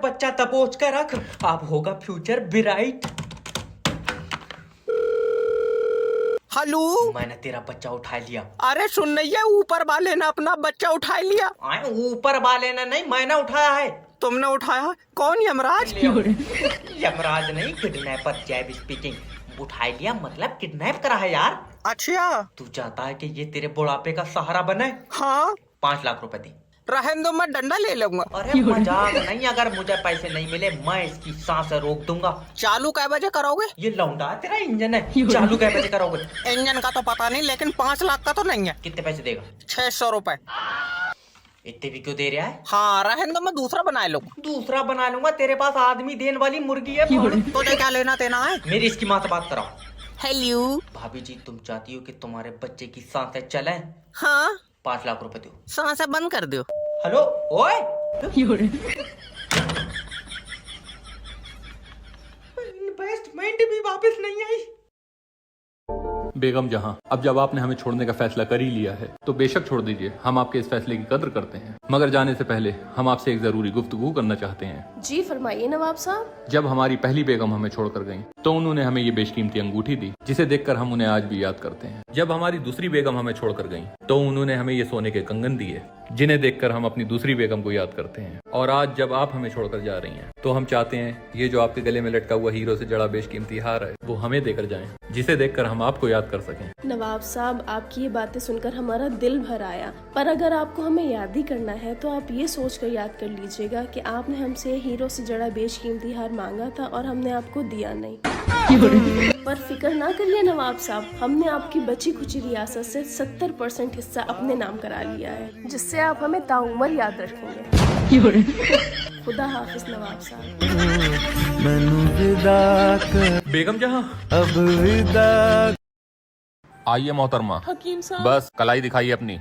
बच्चा दबोच कर रख, अब होगा फ्यूचर ब्राइट। हेलो, मैंने तेरा बच्चा उठा लिया। अरे सुन नहीं है, ऊपर वाले ने अपना बच्चा उठा लिया। आए ऊपर वाले ने नहीं, मैंने उठाया है। तुमने उठाया? कौन यमराज? यमराज नहीं, किडनैपर जैब स्पीकिंग। उठा लिया मतलब किडनैप करा है यार। अच्छा, तू चाहता है कि ये तेरे बुढ़ापे का सहारा बने? हाँ 5 लाख रुपए दे। रहने दो, मैं डंडा ले लूंगा। अरे मजाक नहीं, अगर मुझे पैसे नहीं मिले मैं इसकी सांस रोक दूंगा। चालू कै बजे करोगे? ये लौंडा तेरा इंजन है, चालू कै बजे करोगे? इंजन का तो पता नहीं, लेकिन 5 लाख का तो नहीं है। कितने पैसे देगा? 600 रुपए। इतने भी क्यों दे रहा है? हाँ रहने दो, मैं दूसरा बना लूंगा। दूसरा बना लूंगा, तेरे पास आदमी देने वाली मुर्गी है। तुझे क्या लेना देना है? मेरी इसकी माँ से बात कराओ। हेलो भाभी जी, तुम चाहती हो कि तुम्हारे बच्चे की सांसें चले? हाँ, 5 लाख रुपए दो। सांसें बंद कर दो। हेलो ओए, इन्वेस्टमेंट भी वापस नहीं आई। बेगम जहां, अब जब आपने हमें छोड़ने का फैसला कर ही लिया है तो बेशक छोड़ दीजिए, हम आपके इस फैसले की कदर करते हैं। मगर जाने से पहले हम आपसे एक जरूरी गुफ्तगू करना चाहते हैं। जी फरमाइए नवाब साहब। जब हमारी पहली बेगम हमें छोड़कर गईं, तो उन्होंने हमें ये बेशकीमती अंगूठी दी, जिसे देखकर हम उन्हें आज भी याद करते हैं। जब हमारी दूसरी बेगम हमें छोड़कर गईं, तो उन्होंने हमें ये सोने के कंगन दिए, जिन्हें देखकर हम अपनी दूसरी बेगम को याद करते हैं। और आज जब आप हमें छोड़कर जा रही हैं, तो हम चाहते हैं ये जो आपके गले में लटका हुआ हीरो से जड़ा बेशकीमती हार है, वो हमें देकर जाएं, जिसे देखकर हम आपको याद कर सकें। नवाब साहब, आपकी ये बातें सुनकर हमारा दिल भर आया, पर अगर आपको हमें याद ही करना है तो आप ये सोच कर याद कर लीजिएगा कि आपने हमसे हीरो से जड़ा बेशकीमती हार मांगा था और हमने आपको दिया नहीं। पर फिक्र ना करिए नवाब साहब, हमने आपकी बची खुची रियासत से 70% हिस्सा अपने नाम करा लिया है, जिससे आप हमें ताउम्र याद रखेंगे। खुदा हाफिज नवाब साहब। बेगम जहां, अब विदा। आइए मोहतरमा। हकीम साहब। बस कलाई दिखाइए अपनी।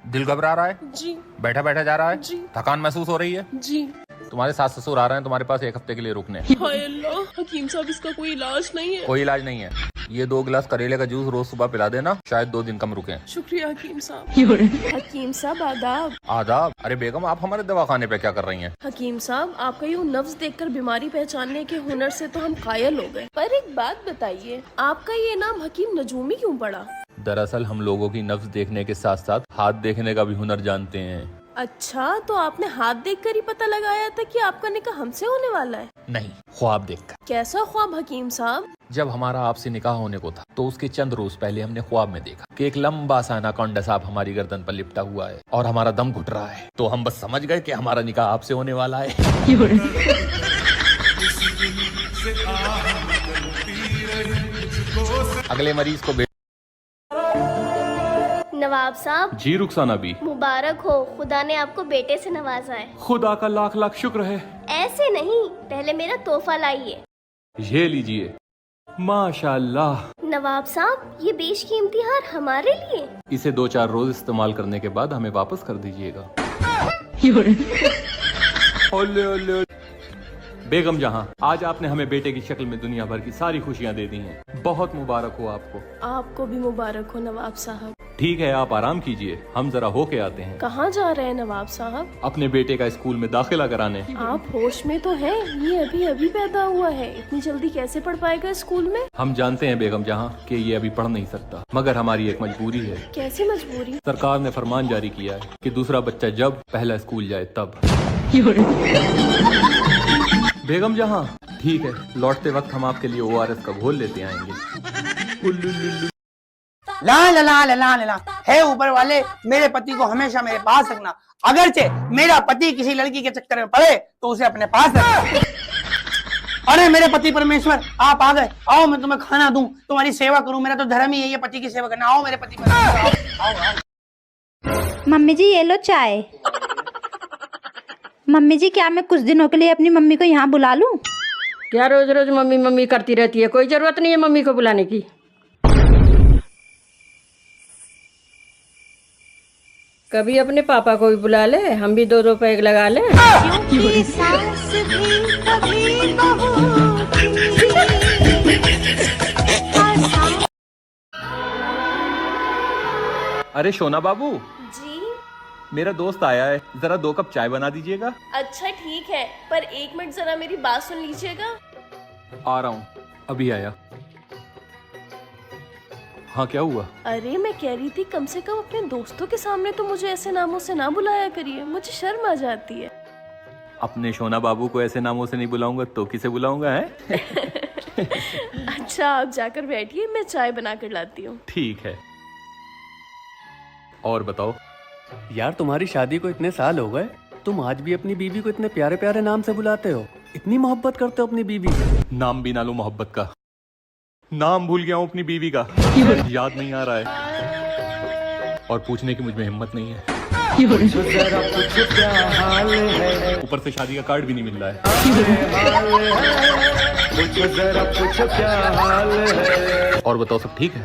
दिल घबरा रहा है? जी। बैठा बैठा जा रहा है? जी। थकान महसूस हो रही है? जी। तुम्हारे सास ससुर आ रहे हैं तुम्हारे पास 1 हफ्ते के लिए रुकने। हाय अल्लाह, हकीम साहब इसका कोई इलाज नहीं है? कोई इलाज नहीं है। ये 2 गिलास करेले का जूस रोज सुबह पिला देना, शायद 2 दिन कम रुके। शुक्रिया हकीम साहब। हकीम साहब आदाब। आदाब। अरे बेगम, आप हमारे दवाखाने पे क्या कर रही हैं? हकीम साहब, आपका यूँ नब्ज देखकर बीमारी पहचानने के हुनर से तो हम कायल हो गए। पर एक बात बताइए, आपका ये नाम हकीम नजूमी क्यों पड़ा? दरअसल हम लोगों की नब्ज देखने के साथ साथ हाथ देखने का भी हुनर जानते हैं। अच्छा, तो आपने हाथ देखकर ही पता लगाया था कि आपका निकाह हमसे होने वाला है? नहीं, ख्वाब देखकर। कैसा ख्वाब हकीम साहब? जब हमारा आपसे निकाह होने को था, तो उसके चंद रोज पहले हमने ख्वाब में देखा कि एक लंबा सा एनाकोंडा सांप हमारी गर्दन पर लिपटा हुआ है और हमारा दम घुट रहा है। तो हम बस समझ गए कि हमारा निकाह आपसे होने वाला है। अगले मरीज को नवाब साहब जी। रुखसाना भी मुबारक हो, खुदा ने आपको बेटे से नवाजा है। खुदा का लाख लाख शुक्र है। ऐसे नहीं, पहले मेरा तोहफा लाइए। ये लीजिए। माशाल्लाह। नवाब साहब, ये बेशकीमती हार हमारे लिए। इसे 2-4 रोज इस्तेमाल करने के बाद हमें वापस कर दीजिएगा। ओले ओले। बेगम जहां, आज आपने हमें बेटे की शक्ल में दुनिया भर की सारी खुशियां दे दी हैं। बहुत मुबारक हो आपको। आपको भी मुबारक हो नवाब साहब। ठीक है, आप आराम कीजिए, हम जरा होके आते हैं। कहाँ जा रहे हैं नवाब साहब? अपने बेटे का स्कूल में दाखिला कराने। आप होश में तो हैं? ये अभी अभी पैदा हुआ है, इतनी जल्दी कैसे पढ़ पाएगा स्कूल में? हम जानते हैं बेगम जहां कि ये अभी पढ़ नहीं सकता, मगर हमारी एक मजबूरी है। कैसी मजबूरी? सरकार ने फरमान जारी किया है कि दूसरा बच्चा जब पहला स्कूल जाए तब। बेगम जहां, ठीक है, लौटते वक्त हम आपके लिए ORS का घोल लेते आएंगे। ला ला ला ला ला ला, हे ऊपर वाले, मेरे पति को हमेशा मेरे पास रखना। अगरचे मेरा पति किसी लड़की के चक्कर में पड़े तो उसे अपने पास रखना। अरे मेरे पति परमेश्वर, आप आ गए, आओ मैं तुम्हें खाना दूं, तुम्हारी सेवा करूं, मेरा तो धर्म ही है ये पति की सेवा करना। आओ मेरे पति परमेश्वर, आओ आओ। मम्मी जी ये लो चाय। मम्मी जी, क्या मैं कुछ दिनों के लिए अपनी मम्मी को यहाँ बुला लूं? क्या रोज रोज मम्मी मम्मी करती रहती है? कोई जरूरत नहीं है मम्मी को बुलाने की। कभी अपने पापा को भी बुला ले, हम भी 2-2 पैग लगा ले। अरे शोना बाबू, जी मेरा दोस्त आया है, जरा 2 कप चाय बना दीजिएगा। अच्छा ठीक है, पर 1 मिनट जरा मेरी बात सुन लीजिएगा। आ रहा हूँ, अभी आया। हाँ क्या हुआ? अरे मैं कह रही थी कम से कम अपने दोस्तों के सामने तो मुझे ऐसे नामों से ना बुलाया करिए, मुझे शर्म आ जाती है। अपने शोना बाबू को ऐसे नामों से नहीं बुलाऊंगा तो किसे बुलाऊंगा है? अच्छा आप जाकर बैठिए, मैं चाय बना कर लाती हूँ। ठीक है। और बताओ। यार तुम्हारी शादी को इतने साल हो गए, तुम आज भी अपनी बीवी को इतने प्यारे प्यारे नाम से बुलाते हो, इतनी मोहब्बत करते हो अपनी बीवी से। नाम भी ना लो मोहब्बत का, नाम भूल गया हूँ अपनी बीवी का, याद नहीं आ रहा है और पूछने की मुझमें हिम्मत नहीं है। ऊपर से शादी का कार्ड भी नहीं मिल रहा है। और बताओ सब ठीक है?